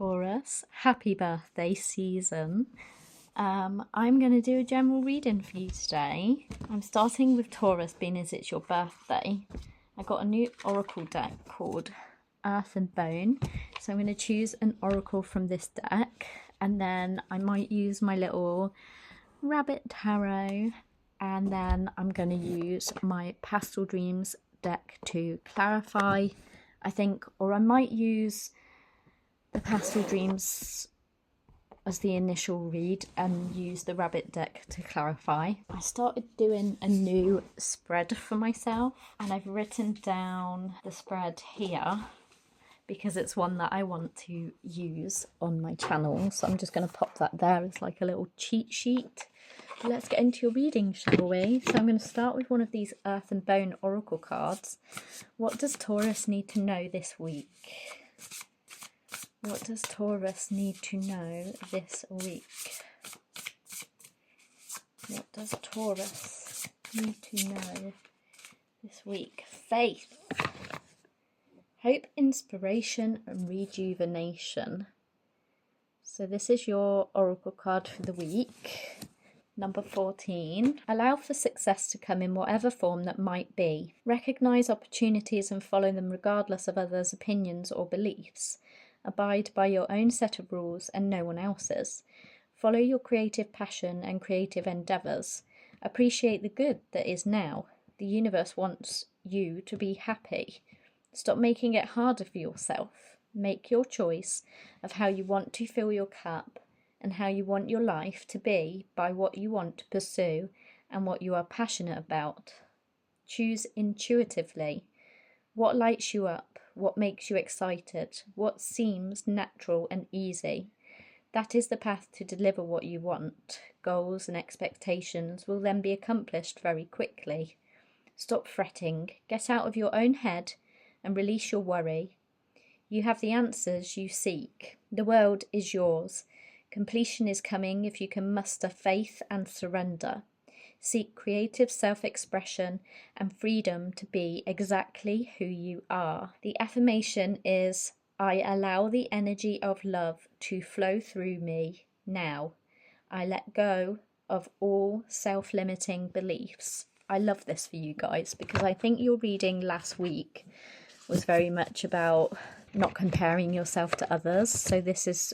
Taurus, happy birthday season. I'm going to do a general reading for you today. I'm starting with Taurus, being as it's your birthday. I got a new oracle deck called Earth and Bone, so I'm going to choose an oracle from this deck, and then I might use my little rabbit tarot, and then I'm going to use my Pastel Dreams deck to clarify, I think, or I might use the Pastel Dreams as the initial read and use the rabbit deck to clarify. I started doing a new spread for myself, and I've written down the spread here because it's one that I want to use on my channel, so I'm just going to pop that there as like a little cheat sheet. Let's get into your reading, shall we? So I'm going to start with one of these Earth and Bone oracle cards. What does Taurus need to know this week? What does Taurus need to know this week? What does Taurus need to know this week? Faith, hope, inspiration, and rejuvenation. So this is your oracle card for the week. Number 14. Allow for success to come in whatever form that might be. Recognise opportunities and follow them regardless of others' opinions or beliefs. Abide by your own set of rules and no one else's. Follow your creative passion and creative endeavours. Appreciate the good that is now. The universe wants you to be happy. Stop making it harder for yourself. Make your choice of how you want to fill your cup and how you want your life to be by what you want to pursue and what you are passionate about. Choose intuitively. What lights you up? What makes you excited? What seems natural and easy? That is the path to deliver what you want. Goals and expectations will then be accomplished very quickly. Stop fretting. Get out of your own head and release your worry. You have the answers you seek. The world is yours. Completion is coming if you can muster faith and surrender. Seek creative self-expression and freedom to be exactly who you are. The affirmation is, I allow the energy of love to flow through me now. I let go of all self-limiting beliefs. I love this for you guys because I think your reading last week was very much about not comparing yourself to others. So this is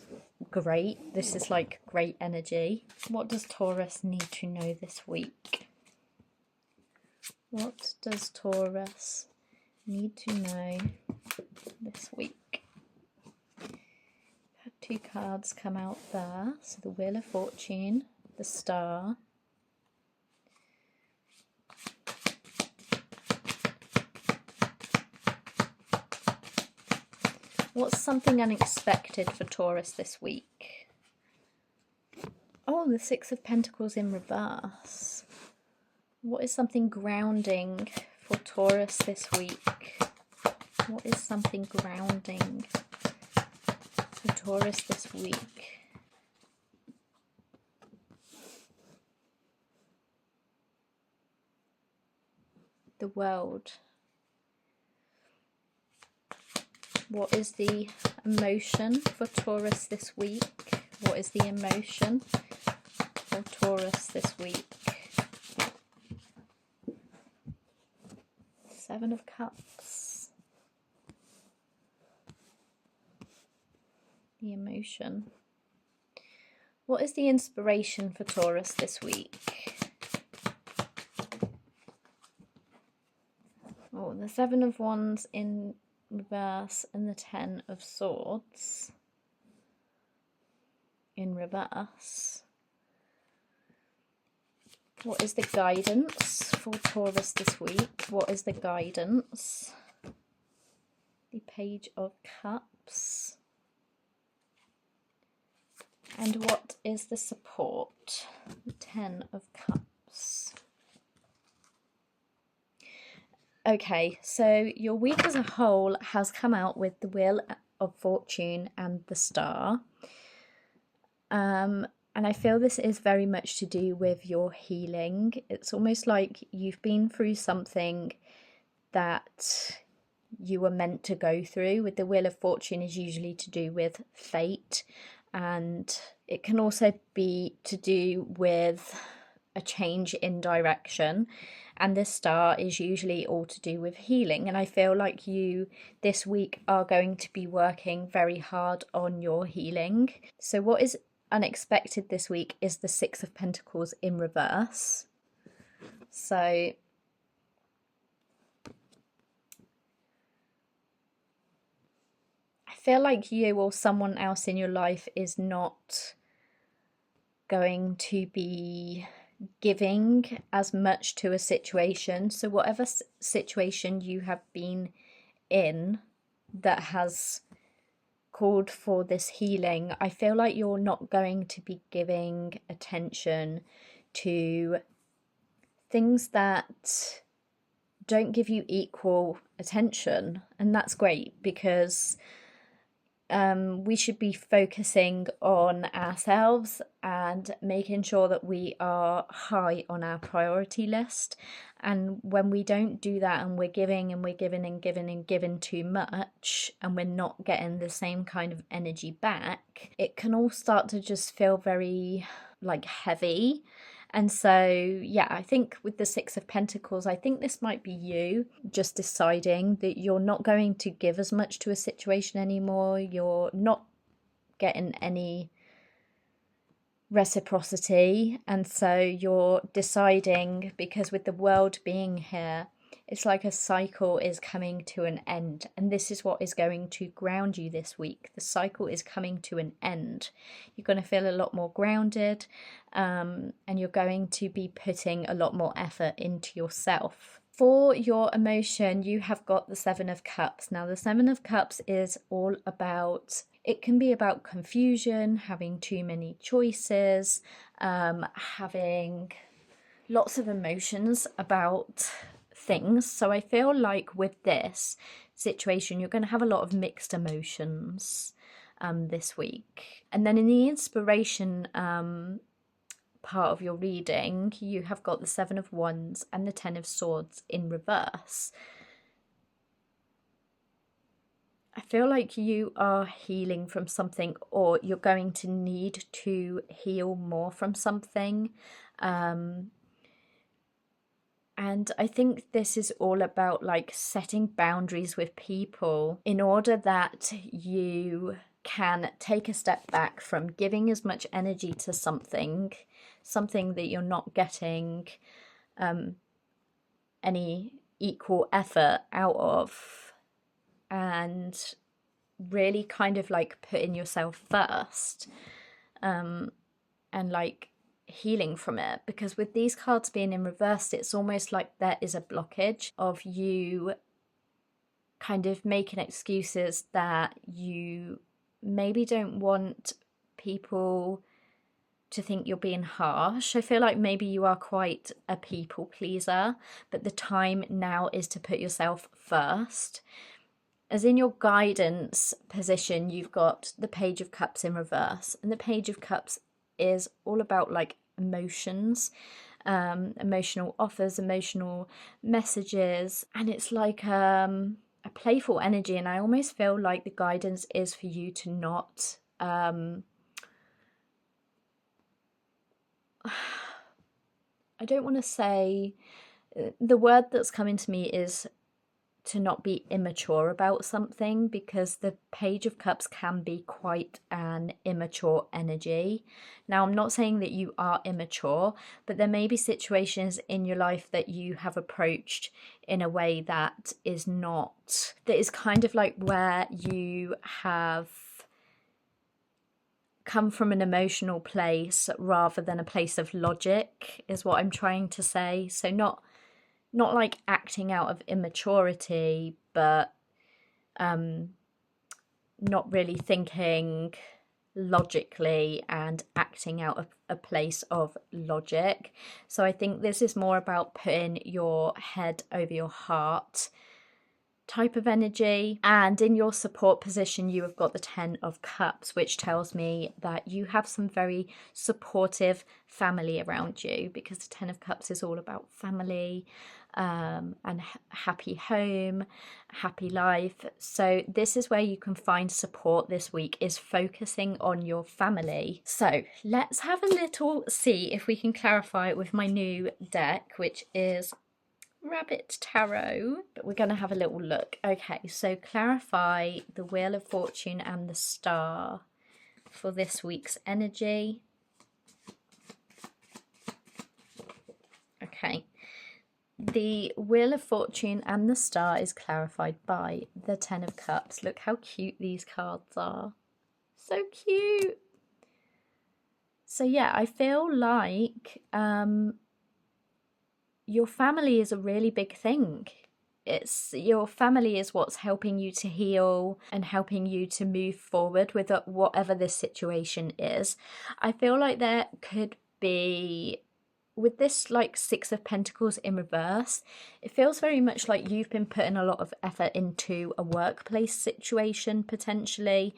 great. This is like great energy. What does Taurus need to know this week? What does Taurus need to know this week? Had two cards come out there. So the Wheel of Fortune, the Star. What's something unexpected for Taurus this week? Oh, the Six of Pentacles in reverse. What is something grounding for Taurus this week? What is something grounding for Taurus this week? The World. What is the emotion for Taurus this week? What is the emotion for Taurus this week? Seven of Cups. The emotion. What is the inspiration for Taurus this week? Oh, the Seven of Wands in reverse and the Ten of Swords in reverse. What is the guidance for Taurus this week? What is the guidance? The Page of Cups. And what is the support? The Ten of Cups. Okay, so your week as a whole has come out with the Wheel of Fortune and the Star. And I feel this is very much to do with your healing. It's almost like you've been through something that you were meant to go through. With the Wheel of Fortune is usually to do with fate, and it can also be to do with a change in direction. And the Star is usually all to do with healing. And I feel like you this week are going to be working very hard on your healing. So what is unexpected this week is the Six of Pentacles in reverse. So I feel like you or someone else in your life is not going to be giving as much to a situation. So whatever situation you have been in that has called for this healing, I feel like you're not going to be giving attention to things that don't give you equal attention. And that's great, because we should be focusing on ourselves and making sure that we are high on our priority list. And when we don't do that, and we're giving and we're giving and giving and giving too much, and we're not getting the same kind of energy back, it can all start to just feel very like heavy. And so, yeah, I think with the Six of Pentacles, I think this might be you just deciding that you're not going to give as much to a situation anymore. You're not getting any reciprocity. And so you're deciding, because with the World being here, it's like a cycle is coming to an end. And this is what is going to ground you this week. The cycle is coming to an end. You're going to feel a lot more grounded, and you're going to be putting a lot more effort into yourself. For your emotion, you have got the Seven of Cups. Now, the Seven of Cups is all about, it can be about confusion, having too many choices, having lots of emotions about things. So I feel like with this situation, you're going to have a lot of mixed emotions this week. And then in the inspiration part of your reading, you have got the Seven of Wands and the Ten of Swords in reverse. I feel like you are healing from something, or you're going to need to heal more from something. And I think this is all about like setting boundaries with people in order that you can take a step back from giving as much energy to something that you're not getting any equal effort out of, and really kind of like putting yourself first, and like healing from it. Because with these cards being in reverse, it's almost like there is a blockage of you kind of making excuses that you maybe don't want people to think you're being harsh. I feel like maybe you are quite a people pleaser, but the time now is to put yourself first. As in your guidance position, you've got the Page of Cups in reverse, and the Page of Cups is all about like emotions, emotional offers, emotional messages, and it's like a playful energy. And I almost feel like the guidance is for you to not I don't want to say, the word that's coming to me is to not be immature about something, because the Page of Cups can be quite an immature energy. Now, I'm not saying that you are immature, but there may be situations in your life that you have approached in a way that is not, that is kind of like where you have come from an emotional place rather than a place of logic, is what I'm trying to say. So not like acting out of immaturity, but not really thinking logically and acting out of a place of logic. So I think this is more about putting your head over your heart type of energy. And in your support position, you have got the Ten of Cups, which tells me that you have some very supportive family around you, because the Ten of Cups is all about family. and happy home, happy life. So this is where you can find support this week, is focusing on your family. So let's have a little see if we can clarify it with my new deck, which is Rabbit Tarot, but we're going to have a little look. Okay, so clarify the Wheel of Fortune and the Star for this week's energy. Okay, the Wheel of Fortune and the Star is clarified by the Ten of Cups. Look how cute these cards are. So cute. So yeah, I feel like your family is a really big thing. It's your family is what's helping you to heal and helping you to move forward with whatever this situation is. I feel like there could be, with this like Six of Pentacles in reverse, it feels very much like you've been putting a lot of effort into a workplace situation potentially,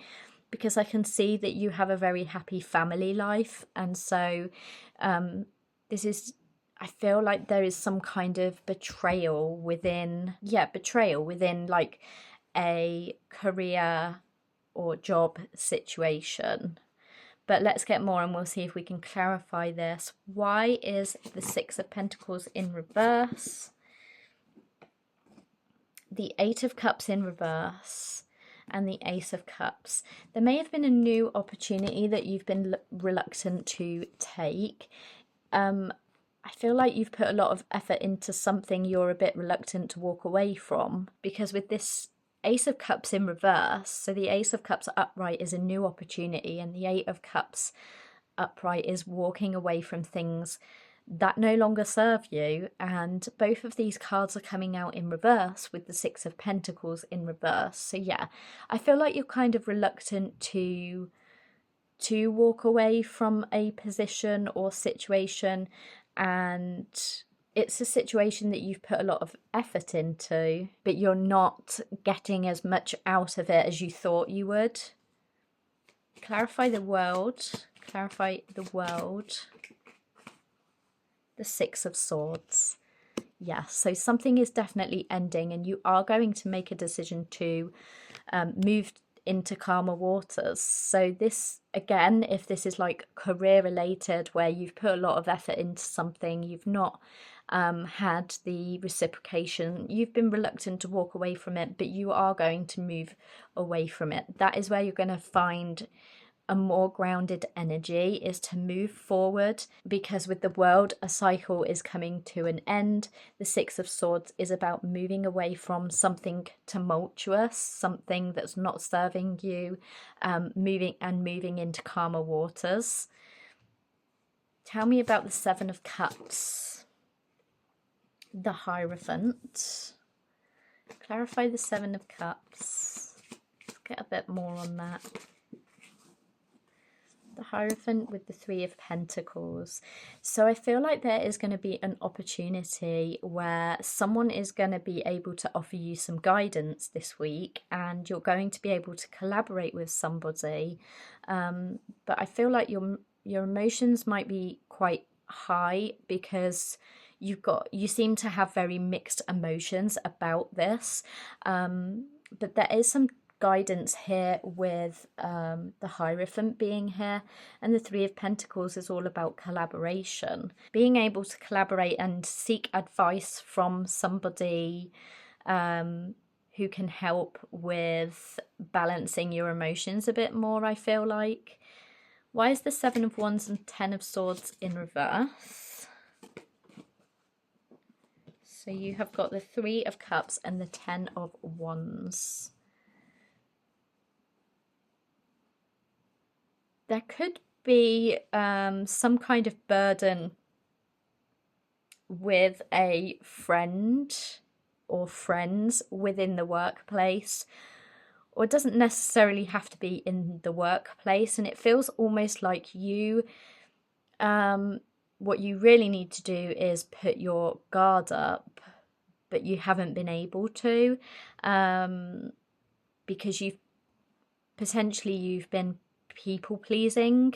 because I can see that you have a very happy family life. And so this is, I feel like there is some kind of betrayal within like a career or job situation. But let's get more and we'll see if we can clarify this. Why is the Six of Pentacles in reverse? The Eight of Cups in reverse and the Ace of Cups. There may have been a new opportunity that you've been reluctant to take. I feel like you've put a lot of effort into something you're a bit reluctant to walk away from, because with this Ace of Cups in reverse, so the Ace of Cups upright is a new opportunity, and the Eight of Cups upright is walking away from things that no longer serve you. And both of these cards are coming out in reverse with the Six of Pentacles in reverse. So yeah, I feel like you're kind of reluctant to walk away from a position or situation, and it's a situation that you've put a lot of effort into, but you're not getting as much out of it as you thought you would. Clarify the world. Clarify the world. The Six of Swords. Yeah, so something is definitely ending, and you are going to make a decision to move into calmer waters. So this, again, if this is like career related, where you've put a lot of effort into something, you've not had the reciprocation, you've been reluctant to walk away from it, but you are going to move away from it. That is where you're going to find a more grounded energy, is to move forward, because with the World, a cycle is coming to an end. The Six of Swords is about moving away from something tumultuous, something that's not serving you, moving into calmer waters. Tell me about the Seven of Cups. The Hierophant. Clarify the Seven of Cups. Let's get a bit more on that. The Hierophant with the Three of Pentacles. So I feel like there is going to be an opportunity where someone is going to be able to offer you some guidance this week, and you're going to be able to collaborate with somebody. But I feel like your emotions might be quite high, because you seem to have very mixed emotions about this. But there is some guidance here with the Hierophant being here, and the Three of Pentacles is all about collaboration, being able to collaborate and seek advice from somebody who can help with balancing your emotions a bit more, I feel like. Why is the Seven of Wands and Ten of Swords in reverse? So you have got the Three of Cups and the Ten of Wands. There could be some kind of burden with a friend or friends within the workplace, or it doesn't necessarily have to be in the workplace. And it feels almost like you, what you really need to do is put your guard up, but you haven't been able to, because you've been people pleasing.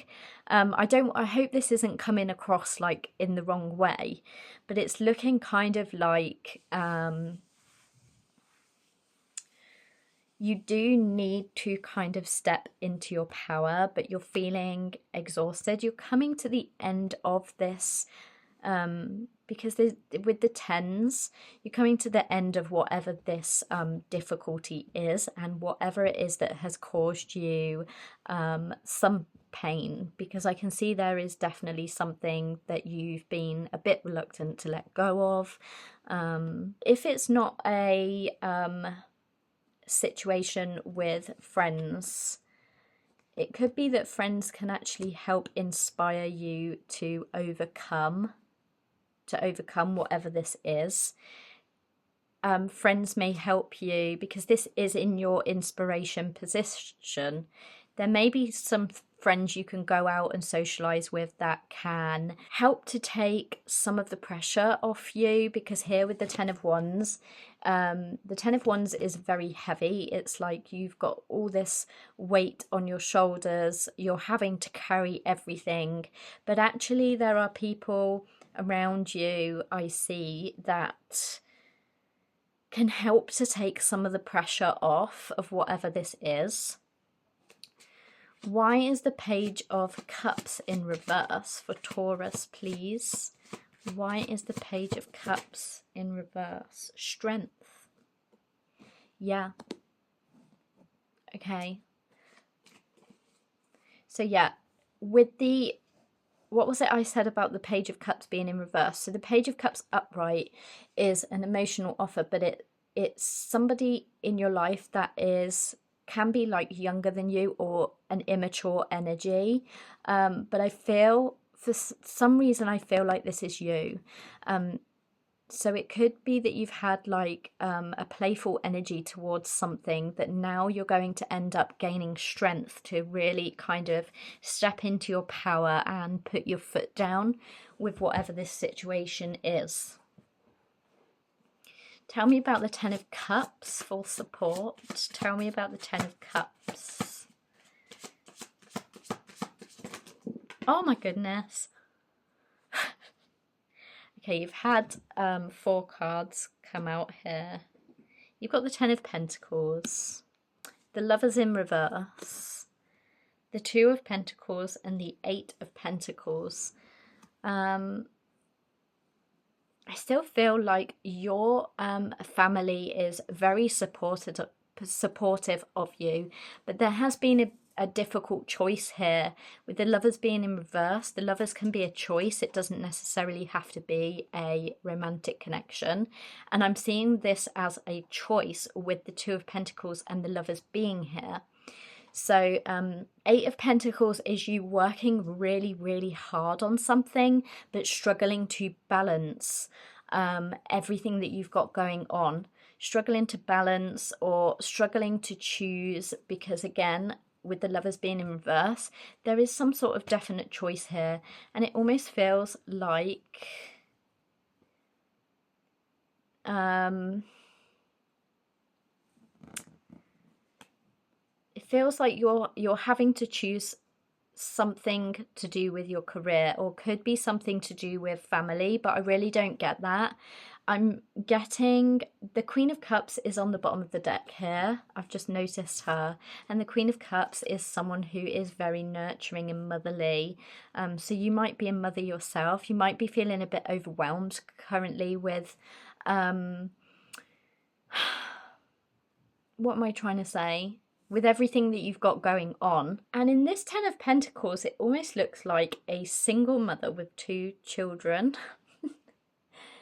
I hope this isn't coming across like in the wrong way, but it's looking kind of like you do need to kind of step into your power, but you're feeling exhausted. You're coming to the end of this because with the tens, you're coming to the end of whatever this difficulty is, and whatever it is that has caused you some pain, because I can see there is definitely something that you've been a bit reluctant to let go of. If it's not a situation with friends, it could be that friends can actually help inspire you to overcome whatever this is. Friends may help you because this is in your inspiration position. There may be some friends you can go out and socialize with that can help to take some of the pressure off you, because here with the Ten of Wands, the Ten of Wands is very heavy. It's like you've got all this weight on your shoulders, you're having to carry everything, but actually there are people around you, I see, that can help to take some of the pressure off of whatever this is. Why is the Page of Cups in reverse for Taurus, please? Why is the Page of Cups in reverse? Strength. Yeah. Okay. So yeah, with the, what was it I said about the Page of Cups being in reverse? So the Page of Cups upright is an emotional offer, but it's somebody in your life that can be like younger than you or an immature energy. But I feel, for some reason, I feel like this is you. So it could be that you've had like a playful energy towards something that now you're going to end up gaining strength to really kind of step into your power and put your foot down with whatever this situation is. Tell me about the Ten of Cups for support. Tell me about the Ten of Cups. Oh my goodness. Okay, you've had 4 cards come out here. You've got the Ten of Pentacles, the Lovers in reverse, the 2 of Pentacles, and the 8 of Pentacles. I still feel like your family is very supportive of you, but there has been a difficult choice here. With the Lovers being in reverse, the Lovers can be a choice. It doesn't necessarily have to be a romantic connection. And I'm seeing this as a choice with the 2 of Pentacles and the Lovers being here. So 8 of Pentacles is you working really, really hard on something, but struggling to balance everything that you've got going on. Struggling to balance or struggling to choose, because again, with the Lovers being in reverse, there is some sort of definite choice here. And it almost feels like it feels like you're having to choose something to do with your career, or could be something to do with family, but I really don't get that. I'm getting the Queen of Cups is on the bottom of the deck here. I've just noticed her. And the Queen of Cups is someone who is very nurturing and motherly. So you might be a mother yourself. You might be feeling a bit overwhelmed currently with... what am I trying to say? With everything that you've got going on. And in this 10 of Pentacles, it almost looks like a single mother with 2 children.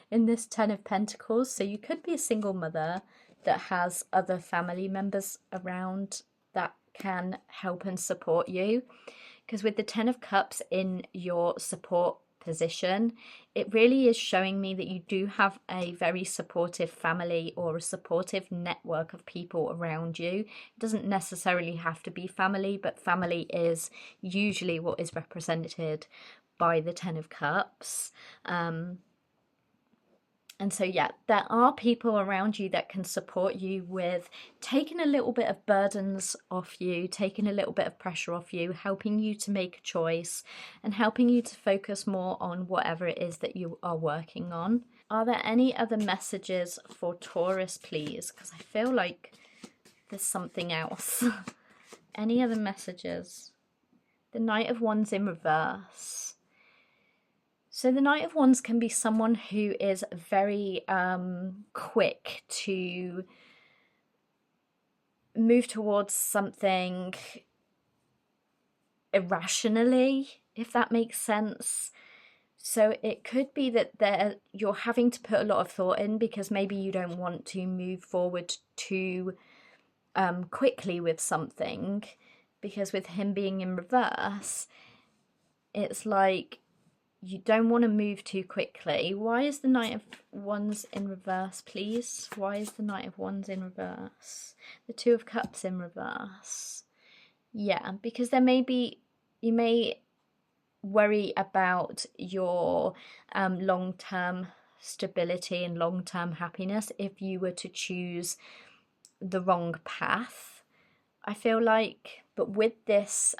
In this 10 of Pentacles, so you could be a single mother that has other family members around that can help and support you. Because with the 10 of Cups in your support position, it really is showing me that you do have a very supportive family or a supportive network of people around you. It doesn't necessarily have to be family, but family is usually what is represented by the 10 of Cups. And so, yeah, there are people around you that can support you with taking a little bit of burdens off you, taking a little bit of pressure off you, helping you to make a choice and helping you to focus more on whatever it is that you are working on. Are there any other messages for Taurus, please? Because I feel like there's something else. Any other messages? The Knight of Wands in reverse. So the Knight of Wands can be someone who is very quick to move towards something irrationally, if that makes sense. So it could be that you're having to put a lot of thought in because maybe you don't want to move forward too quickly with something, because with him being in reverse, it's like you don't want to move too quickly. Why is the Knight of Wands in reverse, please? Why is the Knight of Wands in reverse? The Two of Cups in reverse. Yeah, because there may be, you may worry about your long-term stability and long-term happiness if you were to choose the wrong path, I feel like. But with this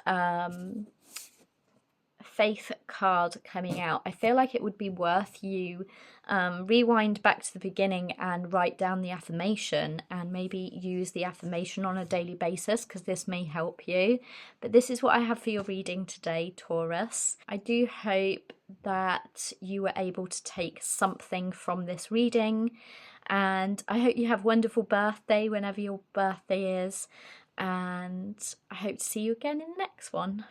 Faith card coming out, I feel like it would be worth you rewind back to the beginning and write down the affirmation and maybe use the affirmation on a daily basis, because this may help you. But this is what I have for your reading today, Taurus. I do hope that you were able to take something from this reading, and I hope you have a wonderful birthday whenever your birthday is, and I hope to see you again in the next one.